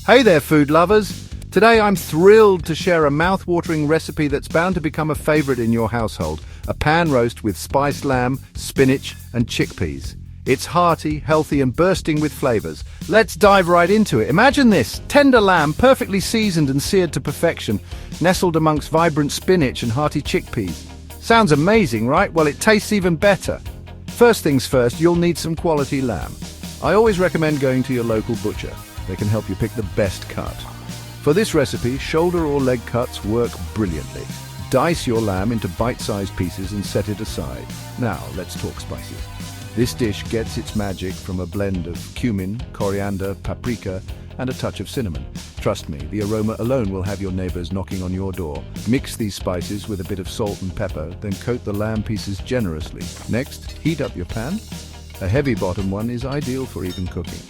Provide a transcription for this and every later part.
Hey there, food lovers! Today I'm thrilled to share a mouth-watering recipe that's bound to become a favorite in your household. A pan roast with spiced lamb, spinach and chickpeas. It's hearty, healthy and bursting with flavors. Let's dive right into it. Imagine this, tender lamb, perfectly seasoned and seared to perfection, nestled amongst vibrant spinach and hearty chickpeas. Sounds amazing, right? Well, it tastes even better. First things first, you'll need some quality lamb. I always recommend going to your local butcher. They can help you pick the best cut. For this recipe, shoulder or leg cuts work brilliantly. Dice your lamb into bite-sized pieces and set it aside. Now, let's talk spices. This dish gets its magic from a blend of cumin, coriander, paprika, and a touch of cinnamon. Trust me, the aroma alone will have your neighbors knocking on your door. Mix these spices with a bit of salt and pepper, then coat the lamb pieces generously. Next, heat up your pan. A heavy bottom one is ideal for even cooking.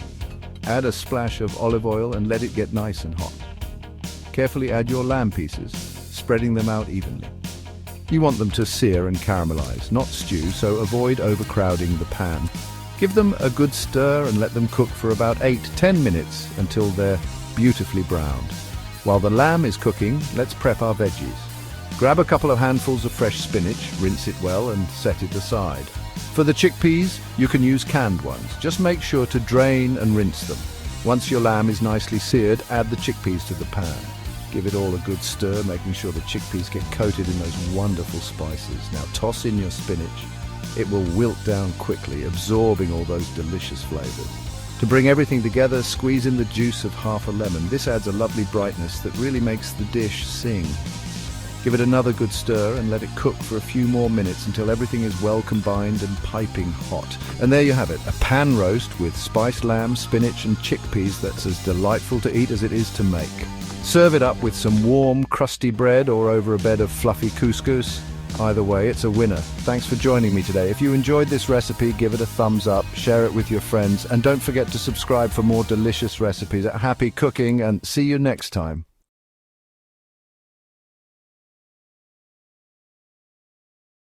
Add a splash of olive oil and let it get nice and hot. Carefully add your lamb pieces, spreading them out evenly. You want them to sear and caramelize, not stew, so avoid overcrowding the pan. Give them a good stir and let them cook for about 8-10 minutes until they're beautifully browned. While the lamb is cooking, let's prep our veggies. Grab a couple of handfuls of fresh spinach, rinse it well and set it aside. For the chickpeas, you can use canned ones. Just make sure to drain and rinse them. Once your lamb is nicely seared, add the chickpeas to the pan. Give it all a good stir, making sure the chickpeas get coated in those wonderful spices. Now toss in your spinach. It will wilt down quickly, absorbing all those delicious flavors. To bring everything together, squeeze in the juice of half a lemon. This adds a lovely brightness that really makes the dish sing. Give it another good stir and let it cook for a few more minutes until everything is well combined and piping hot. And there you have it, a pan roast with spiced lamb, spinach and chickpeas that's as delightful to eat as it is to make. Serve it up with some warm, crusty bread or over a bed of fluffy couscous. Either way, it's a winner. Thanks for joining me today. If you enjoyed this recipe, give it a thumbs up, share it with your friends, and don't forget to subscribe for more delicious recipes. Happy cooking and see you next time.